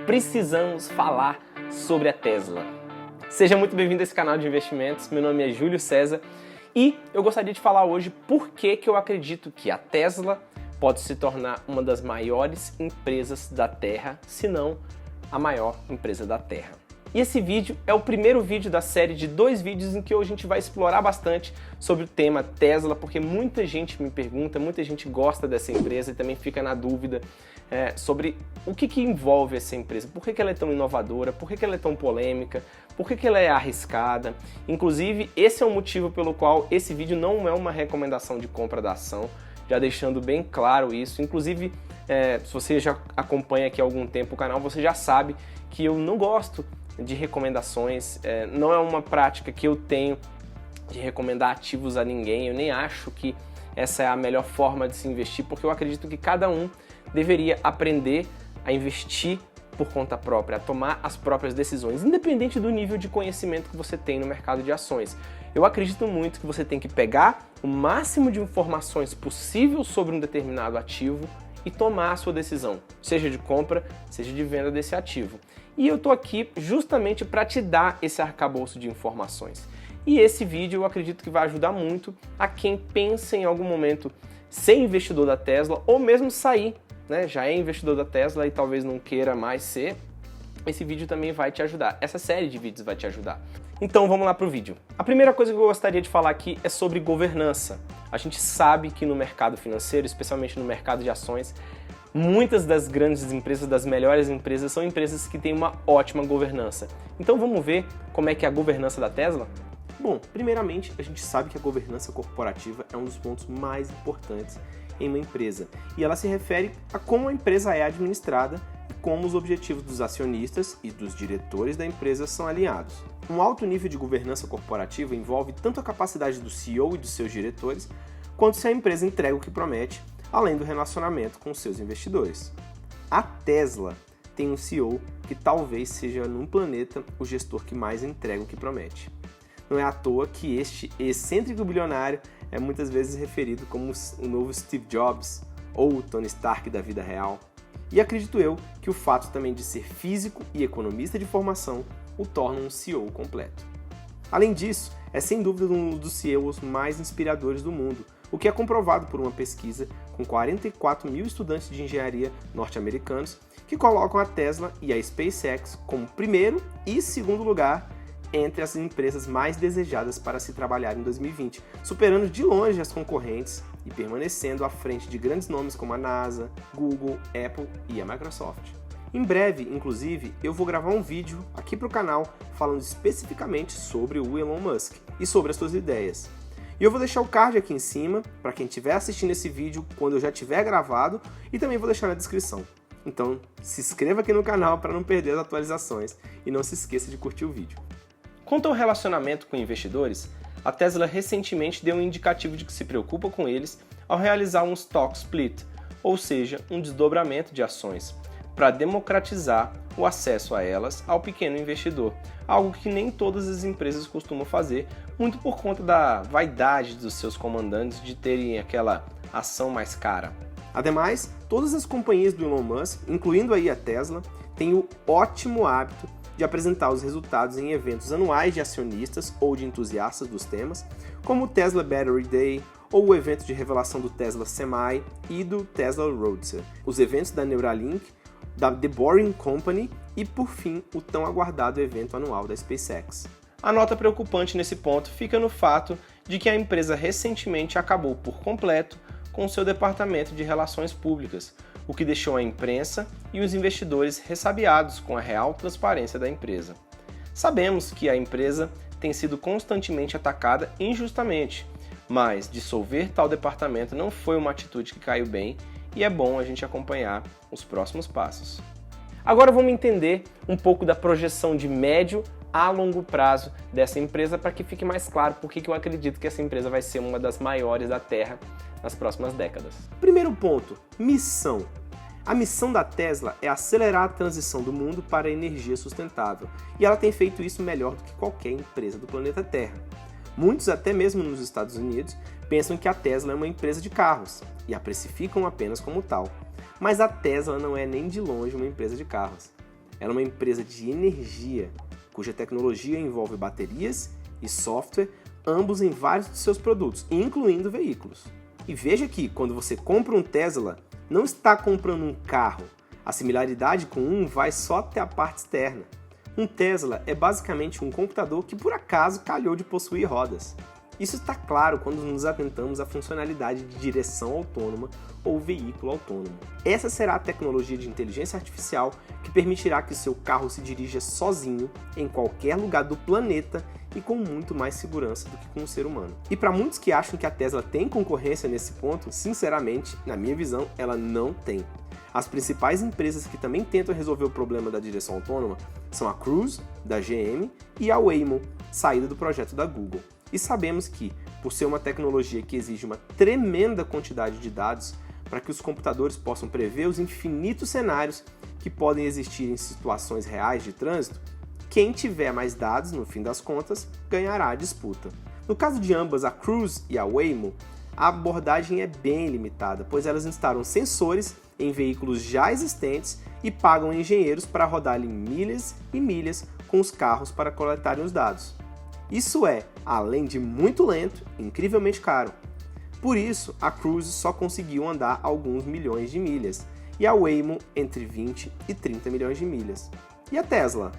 precisamos falar sobre a Tesla. Seja muito bem-vindo a esse canal de investimentos, meu nome é Júlio César e eu gostaria de falar hoje por que eu acredito que a Tesla pode se tornar uma das maiores empresas da Terra, se não a maior empresa da Terra. E esse vídeo é o primeiro vídeo da série de 2 vídeos em que hoje a gente vai explorar bastante sobre o tema Tesla, porque muita gente me pergunta, muita gente gosta dessa empresa e também fica na dúvida sobre o que envolve essa empresa, por que ela é tão inovadora, por que ela é tão polêmica, por que ela é arriscada. Inclusive, esse é o motivo pelo qual esse vídeo não é uma recomendação de compra da ação, já deixando bem claro isso. Inclusive, se você já acompanha aqui há algum tempo o canal, você já sabe que eu não gosto de recomendações, não é uma prática que eu tenho de recomendar ativos a ninguém, eu nem acho que essa é a melhor forma de se investir, porque eu acredito que cada um deveria aprender a investir por conta própria, a tomar as próprias decisões, independente do nível de conhecimento que você tem no mercado de ações. Eu acredito muito que você tem que pegar o máximo de informações possível sobre um determinado ativo e tomar a sua decisão, seja de compra, seja de venda desse ativo. E eu tô aqui justamente para te dar esse arcabouço de informações. E esse vídeo eu acredito que vai ajudar muito a quem pensa em algum momento ser investidor da Tesla ou mesmo sair, né? Já é investidor da Tesla e talvez não queira mais ser. Esse vídeo também vai te ajudar. Essa série de vídeos vai te ajudar. Então vamos lá pro vídeo. A primeira coisa que eu gostaria de falar aqui é sobre governança. A gente sabe que no mercado financeiro, especialmente no mercado de ações, muitas das grandes empresas, das melhores empresas, são empresas que têm uma ótima governança. Então vamos ver como é que é a governança da Tesla? Bom, primeiramente a gente sabe que a governança corporativa é um dos pontos mais importantes em uma empresa. E ela se refere a como a empresa é administrada e como os objetivos dos acionistas e dos diretores da empresa são alinhados. Um alto nível de governança corporativa envolve tanto a capacidade do CEO e dos seus diretores, quanto se a empresa entrega o que promete, além do relacionamento com seus investidores. A Tesla tem um CEO que talvez seja num planeta o gestor que mais entrega o que promete. Não é à toa que este excêntrico bilionário é muitas vezes referido como o novo Steve Jobs ou o Tony Stark da vida real. E acredito eu que o fato também de ser físico e economista de formação o torna um CEO completo. Além disso, é sem dúvida um dos CEOs mais inspiradores do mundo, o que é comprovado por uma pesquisa com 44 mil estudantes de engenharia norte-americanos que colocam a Tesla e a SpaceX como primeiro e segundo lugar entre as empresas mais desejadas para se trabalhar em 2020, superando de longe as concorrentes e permanecendo à frente de grandes nomes como a NASA, Google, Apple e a Microsoft. Em breve, inclusive, eu vou gravar um vídeo aqui para o canal falando especificamente sobre o Elon Musk e sobre as suas ideias. E eu vou deixar o card aqui em cima para quem estiver assistindo esse vídeo quando eu já tiver gravado e também vou deixar na descrição. Então, se inscreva aqui no canal para não perder as atualizações e não se esqueça de curtir o vídeo. Quanto ao relacionamento com investidores, a Tesla recentemente deu um indicativo de que se preocupa com eles ao realizar um stock split, ou seja, um desdobramento de ações, para democratizar o acesso a elas ao pequeno investidor, algo que nem todas as empresas costumam fazer, muito por conta da vaidade dos seus comandantes de terem aquela ação mais cara. Ademais, todas as companhias do Elon Musk, incluindo aí a Tesla, têm o ótimo hábito de apresentar os resultados em eventos anuais de acionistas ou de entusiastas dos temas, como o Tesla Battery Day ou o evento de revelação do Tesla Semi e do Tesla Roadster, os eventos da Neuralink, da The Boring Company e, por fim, o tão aguardado evento anual da SpaceX. A nota preocupante nesse ponto fica no fato de que a empresa recentemente acabou por completo com seu departamento de relações públicas, o que deixou a imprensa e os investidores ressabiados com a real transparência da empresa. Sabemos que a empresa tem sido constantemente atacada injustamente, mas dissolver tal departamento não foi uma atitude que caiu bem e é bom a gente acompanhar os próximos passos. Agora vamos entender um pouco da projeção de médio a longo prazo dessa empresa para que fique mais claro por que eu acredito que essa empresa vai ser uma das maiores da Terra nas próximas décadas. Primeiro ponto, missão. A missão da Tesla é acelerar a transição do mundo para a energia sustentável, e ela tem feito isso melhor do que qualquer empresa do planeta Terra. Muitos, até mesmo nos Estados Unidos, pensam que a Tesla é uma empresa de carros e a precificam apenas como tal. Mas a Tesla não é nem de longe uma empresa de carros. ela é uma empresa de energia, cuja tecnologia envolve baterias e software, ambos em vários de seus produtos, incluindo veículos. E veja que, quando você compra um Tesla, não está comprando um carro. A similaridade com um vai só até a parte externa. Um Tesla é basicamente um computador que por acaso calhou de possuir rodas. Isso está claro quando nos atentamos à funcionalidade de direção autônoma ou veículo autônomo. Essa será a tecnologia de inteligência artificial que permitirá que seu carro se dirija sozinho em qualquer lugar do planeta e com muito mais segurança do que com o ser humano. E para muitos que acham que a Tesla tem concorrência nesse ponto, sinceramente, na minha visão, ela não tem. As principais empresas que também tentam resolver o problema da direção autônoma são a Cruise, da GM, e a Waymo, saída do projeto da Google. E sabemos que, por ser uma tecnologia que exige uma tremenda quantidade de dados para que os computadores possam prever os infinitos cenários que podem existir em situações reais de trânsito, quem tiver mais dados, no fim das contas, ganhará a disputa. No caso de ambas, a Cruise e a Waymo, a abordagem é bem limitada, pois elas instalam sensores em veículos já existentes e pagam engenheiros para rodarem milhas e milhas com os carros para coletarem os dados. Isso é, além de muito lento, incrivelmente caro. Por isso, a Cruise só conseguiu andar alguns milhões de milhas, e a Waymo entre 20 e 30 milhões de milhas. E a Tesla?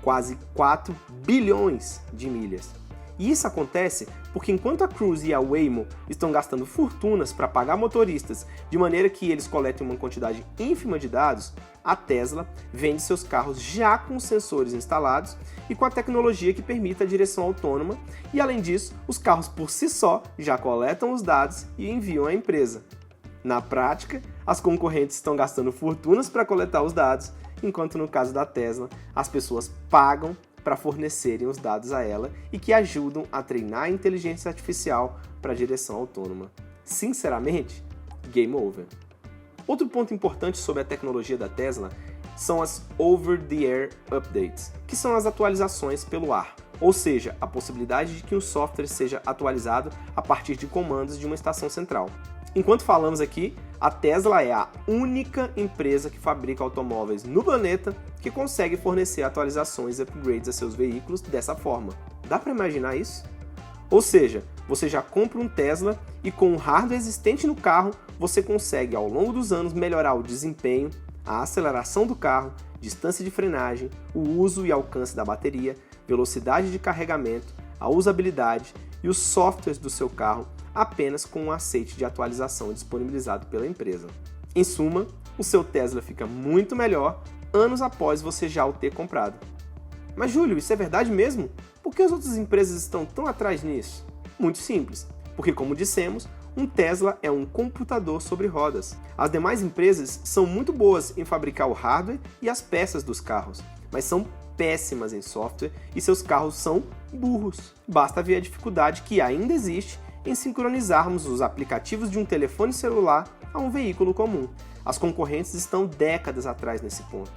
Quase 4 bilhões de milhas. E isso acontece porque enquanto a Cruise e a Waymo estão gastando fortunas para pagar motoristas de maneira que eles coletem uma quantidade ínfima de dados, a Tesla vende seus carros já com os sensores instalados e com a tecnologia que permite a direção autônoma, e além disso, os carros por si só já coletam os dados e enviam à empresa. Na prática, as concorrentes estão gastando fortunas para coletar os dados, enquanto no caso da Tesla, as pessoas pagam para fornecerem os dados a ela e que ajudam a treinar a inteligência artificial para a direção autônoma. Sinceramente, game over. Outro ponto importante sobre a tecnologia da Tesla são as over-the-air updates, que são as atualizações pelo ar, ou seja, a possibilidade de que o software seja atualizado a partir de comandos de uma estação central. Enquanto falamos aqui, a Tesla é a única empresa que fabrica automóveis no planeta que consegue fornecer atualizações e upgrades a seus veículos dessa forma. Dá para imaginar isso? Ou seja, você já compra um Tesla e com o hardware existente no carro, você consegue ao longo dos anos melhorar o desempenho, a aceleração do carro, distância de frenagem, o uso e alcance da bateria, velocidade de carregamento, a usabilidade e os softwares do seu carro apenas com um aceite de atualização disponibilizado pela empresa. Em suma, o seu Tesla fica muito melhor anos após você já o ter comprado. Mas Júlio, isso é verdade mesmo? Por que as outras empresas estão tão atrás nisso? Muito simples, porque como dissemos, um Tesla é um computador sobre rodas. As demais empresas são muito boas em fabricar o hardware e as peças dos carros, mas são péssimas em software e seus carros são burros. Basta ver a dificuldade que ainda existe em sincronizarmos os aplicativos de um telefone celular a um veículo comum. As concorrentes estão décadas atrás nesse ponto.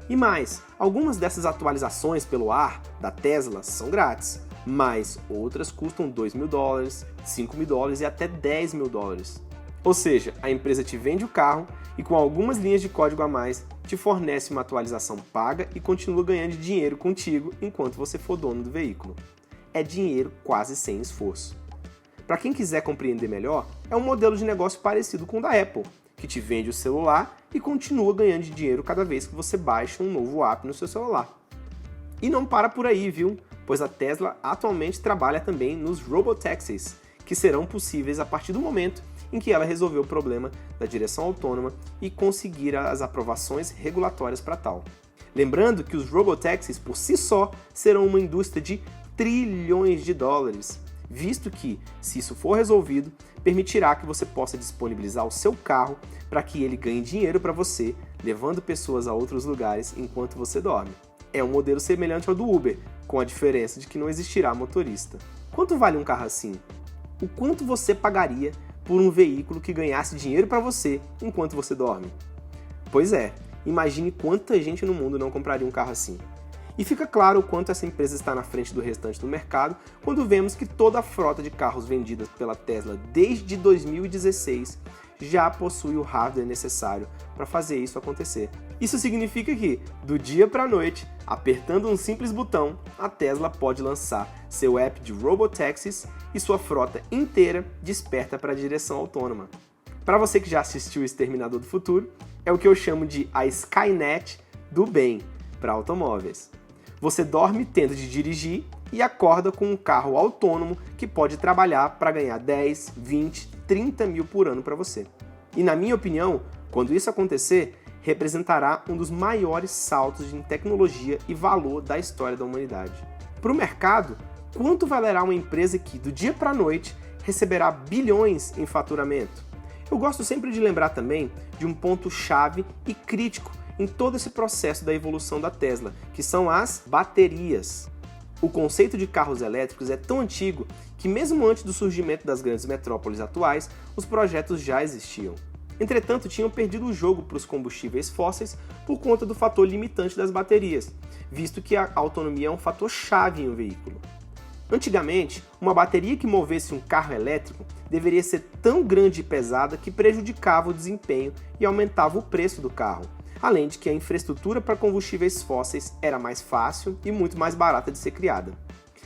E mais, algumas dessas atualizações pelo ar da Tesla são grátis, mas outras custam $2.000, $5.000 e até $10.000. Ou seja, a empresa te vende o carro e com algumas linhas de código a mais te fornece uma atualização paga e continua ganhando dinheiro contigo enquanto você for dono do veículo. É dinheiro quase sem esforço. Para quem quiser compreender melhor, é um modelo de negócio parecido com o da Apple, que te vende o celular e continua ganhando dinheiro cada vez que você baixa um novo app no seu celular. E não para por aí, viu? Pois a Tesla atualmente trabalha também nos robotaxis, que serão possíveis a partir do momento em que ela resolver o problema da direção autônoma e conseguir as aprovações regulatórias para tal. Lembrando que os robotaxis por si só serão uma indústria de trilhões de dólares, visto que, se isso for resolvido, permitirá que você possa disponibilizar o seu carro para que ele ganhe dinheiro para você, levando pessoas a outros lugares enquanto você dorme. É um modelo semelhante ao do Uber, com a diferença de que não existirá motorista. Quanto vale um carro assim? O quanto você pagaria por um veículo que ganhasse dinheiro para você enquanto você dorme? Pois é, imagine quanta gente no mundo não compraria um carro assim. E fica claro o quanto essa empresa está na frente do restante do mercado quando vemos que toda a frota de carros vendidas pela Tesla desde 2016 já possui o hardware necessário para fazer isso acontecer. Isso significa que, do dia para a noite, apertando um simples botão, a Tesla pode lançar seu app de robotaxis e sua frota inteira desperta para a direção autônoma. Para você que já assistiu Exterminador do Futuro, é o que eu chamo de a Skynet do bem para automóveis. Você dorme tendo de dirigir e acorda com um carro autônomo que pode trabalhar para ganhar 10, 20, 30 mil por ano para você. E na minha opinião, quando isso acontecer, representará um dos maiores saltos em tecnologia e valor da história da humanidade. Para o mercado, quanto valerá uma empresa que, do dia para a noite, receberá bilhões em faturamento? Eu gosto sempre de lembrar também de um ponto-chave e crítico em todo esse processo da evolução da Tesla, que são as baterias. O conceito de carros elétricos é tão antigo que mesmo antes do surgimento das grandes metrópoles atuais, os projetos já existiam. Entretanto, tinham perdido o jogo para os combustíveis fósseis por conta do fator limitante das baterias, visto que a autonomia é um fator chave em um veículo. Antigamente, uma bateria que movesse um carro elétrico deveria ser tão grande e pesada que prejudicava o desempenho e aumentava o preço do carro, além de que a infraestrutura para combustíveis fósseis era mais fácil e muito mais barata de ser criada.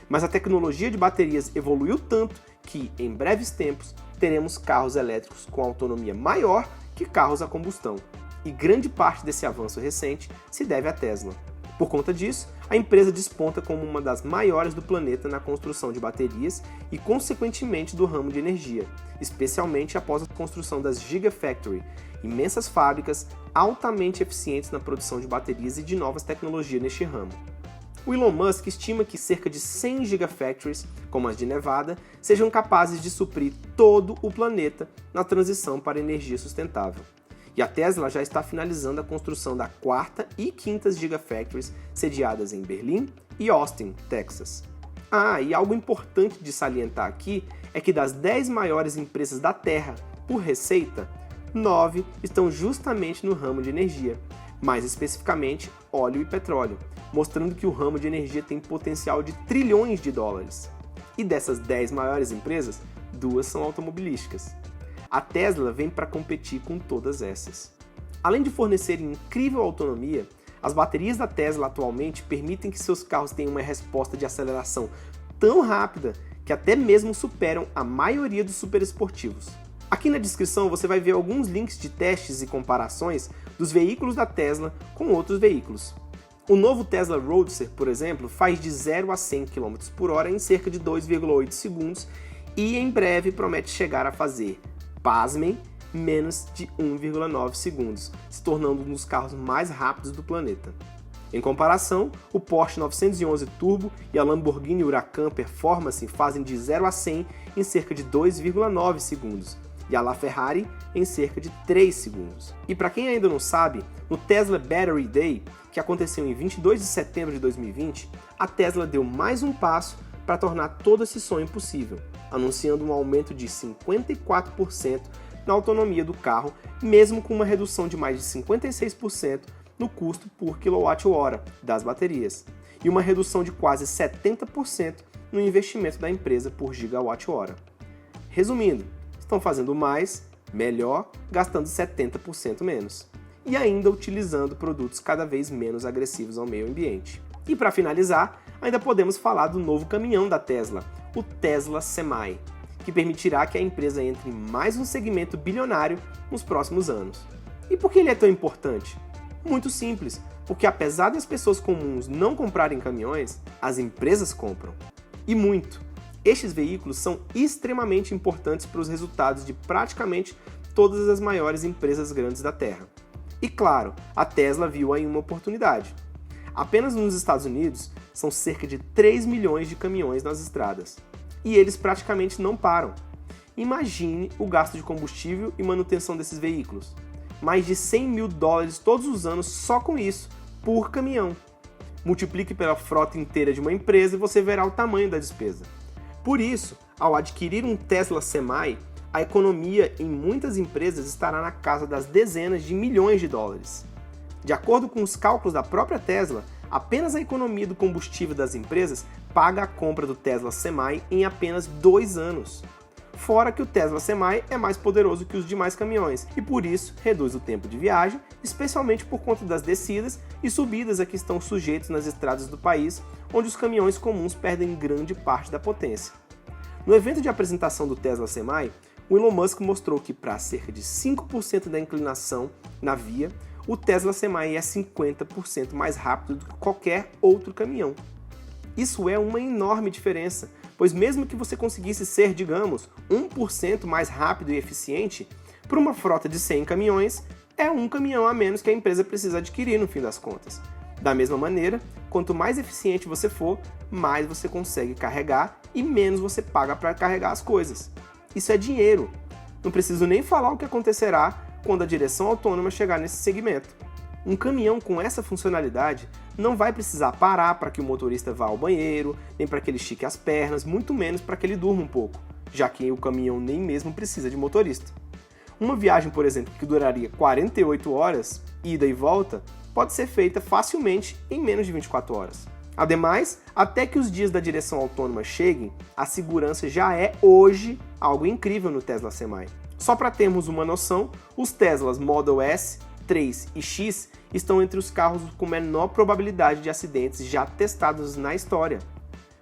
Mas a tecnologia de baterias evoluiu tanto que, em breves tempos, teremos carros elétricos com autonomia maior que carros a combustão. E grande parte desse avanço recente se deve à Tesla. Por conta disso, a empresa desponta como uma das maiores do planeta na construção de baterias e, consequentemente, do ramo de energia, especialmente após a construção das Gigafactory, imensas fábricas altamente eficientes na produção de baterias e de novas tecnologias neste ramo. O Elon Musk estima que cerca de 100 Gigafactories, como as de Nevada, sejam capazes de suprir todo o planeta na transição para energia sustentável. E a Tesla já está finalizando a construção da 4ª e 5ª Gigafactories, sediadas em Berlim e Austin, Texas. E algo importante de salientar aqui é que das 10 maiores empresas da Terra por receita, 9 estão justamente no ramo de energia, mais especificamente óleo e petróleo, mostrando que o ramo de energia tem potencial de trilhões de dólares. E dessas 10 maiores empresas, 2 são automobilísticas. A Tesla vem para competir com todas essas. Além de fornecerem incrível autonomia, as baterias da Tesla atualmente permitem que seus carros tenham uma resposta de aceleração tão rápida que até mesmo superam a maioria dos superesportivos. Aqui na descrição você vai ver alguns links de testes e comparações dos veículos da Tesla com outros veículos. O novo Tesla Roadster, por exemplo, faz de 0 a 100 km por hora em cerca de 2,8 segundos e em breve promete chegar a fazer, pasmem, menos de 1,9 segundos, se tornando um dos carros mais rápidos do planeta. Em comparação, o Porsche 911 Turbo e a Lamborghini Huracan Performance fazem de 0 a 100 em cerca de 2,9 segundos, e a LaFerrari em cerca de 3 segundos. E para quem ainda não sabe, no Tesla Battery Day, que aconteceu em 22 de setembro de 2020, a Tesla deu mais um passo para tornar todo esse sonho possível, anunciando um aumento de 54% na autonomia do carro, mesmo com uma redução de mais de 56% no custo por quilowatt-hora das baterias, e uma redução de quase 70% no investimento da empresa por gigawatt-hora. Resumindo, estão fazendo mais, melhor, gastando 70% menos. E ainda utilizando produtos cada vez menos agressivos ao meio ambiente. E para finalizar, ainda podemos falar do novo caminhão da Tesla, o Tesla Semi, que permitirá que a empresa entre em mais um segmento bilionário nos próximos anos. E por que ele é tão importante? Muito simples, porque apesar das pessoas comuns não comprarem caminhões, as empresas compram. E muito. Estes veículos são extremamente importantes para os resultados de praticamente todas as maiores empresas grandes da Terra. E claro, a Tesla viu aí uma oportunidade. Apenas nos Estados Unidos são cerca de 3 milhões de caminhões nas estradas. E eles praticamente não param. Imagine o gasto de combustível e manutenção desses veículos. Mais de 100 mil dólares todos os anos só com isso, por caminhão. Multiplique pela frota inteira de uma empresa e você verá o tamanho da despesa. Por isso, ao adquirir um Tesla Semi, a economia em muitas empresas estará na casa das dezenas de milhões de dólares. De acordo com os cálculos da própria Tesla, apenas a economia do combustível das empresas paga a compra do Tesla Semi em apenas 2 anos. Fora que o Tesla Semi é mais poderoso que os demais caminhões e por isso reduz o tempo de viagem, especialmente por conta das descidas e subidas a que estão sujeitos nas estradas do país, onde os caminhões comuns perdem grande parte da potência. No evento de apresentação do Tesla Semi, o Elon Musk mostrou que para cerca de 5% da inclinação na via, o Tesla Semi é 50% mais rápido do que qualquer outro caminhão. Isso é uma enorme diferença, pois mesmo que você conseguisse ser, digamos, 1% mais rápido e eficiente, para uma frota de 100 caminhões, é um caminhão a menos que a empresa precisa adquirir no fim das contas. Da mesma maneira, quanto mais eficiente você for, mais você consegue carregar e menos você paga para carregar as coisas. Isso é dinheiro. Não preciso nem falar o que acontecerá quando a direção autônoma chegar nesse segmento. Um caminhão com essa funcionalidade não vai precisar parar para que o motorista vá ao banheiro, nem para que ele estique as pernas, muito menos para que ele durma um pouco, já que o caminhão nem mesmo precisa de motorista. Uma viagem, por exemplo, que duraria 48 horas, ida e volta, pode ser feita facilmente em menos de 24 horas. Ademais, até que os dias da direção autônoma cheguem, a segurança já é hoje algo incrível no Tesla Semi. Só para termos uma noção, os Teslas Model S, 3 e X estão entre os carros com menor probabilidade de acidentes já testados na história.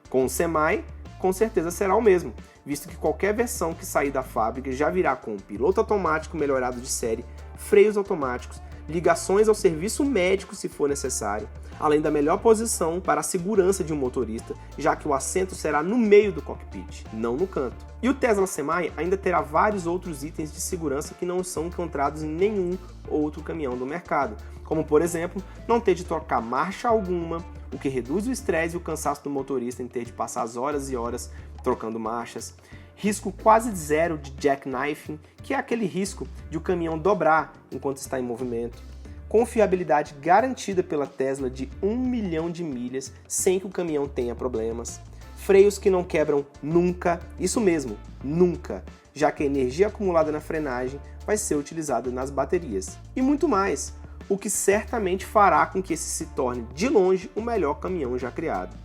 Com o Semi, com certeza será o mesmo, visto que qualquer versão que sair da fábrica já virá com piloto automático melhorado de série, freios automáticos, ligações ao serviço médico se for necessário, além da melhor posição para a segurança de um motorista, já que o assento será no meio do cockpit, não no canto. E o Tesla Semi ainda terá vários outros itens de segurança que não são encontrados em nenhum outro caminhão do mercado, como por exemplo, não ter de trocar marcha alguma, o que reduz o estresse e o cansaço do motorista em ter de passar as horas e horas trocando marchas, risco quase zero de jackknifing, que é aquele risco de o caminhão dobrar enquanto está em movimento, confiabilidade garantida pela Tesla de 1 milhão de milhas sem que o caminhão tenha problemas, freios que não quebram nunca, isso mesmo, nunca, já que a energia acumulada na frenagem vai ser utilizada nas baterias, e muito mais, o que certamente fará com que esse se torne de longe o melhor caminhão já criado.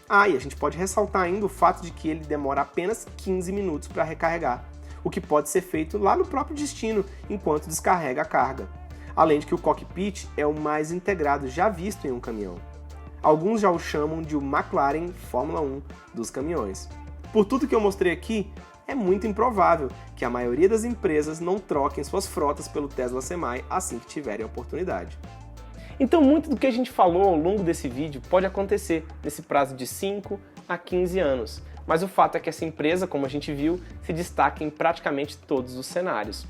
E a gente pode ressaltar ainda o fato de que ele demora apenas 15 minutos para recarregar, o que pode ser feito lá no próprio destino enquanto descarrega a carga. Além de que o cockpit é o mais integrado já visto em um caminhão. Alguns já o chamam de o McLaren Fórmula 1 dos caminhões. Por tudo que eu mostrei aqui, é muito improvável que a maioria das empresas não troquem suas frotas pelo Tesla Semi assim que tiverem a oportunidade. Então muito do que a gente falou ao longo desse vídeo pode acontecer nesse prazo de 5 a 15 anos, mas o fato é que essa empresa, como a gente viu, se destaca em praticamente todos os cenários.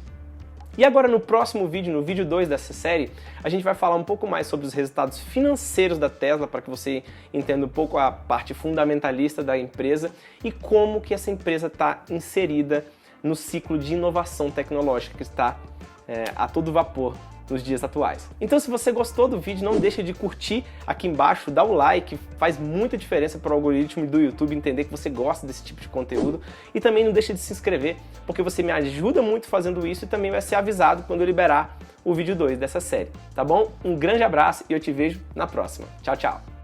E agora no próximo vídeo, no vídeo 2 dessa série, a gente vai falar um pouco mais sobre os resultados financeiros da Tesla, para que você entenda um pouco a parte fundamentalista da empresa e como que essa empresa está inserida no ciclo de inovação tecnológica que está a todo vapor nos dias atuais. Então se você gostou do vídeo, não deixe de curtir aqui embaixo, dá o like, faz muita diferença para o algoritmo do YouTube entender que você gosta desse tipo de conteúdo e também não deixe de se inscrever, porque você me ajuda muito fazendo isso e também vai ser avisado quando eu liberar o vídeo 2 dessa série, tá bom? Um grande abraço e eu te vejo na próxima. Tchau, tchau!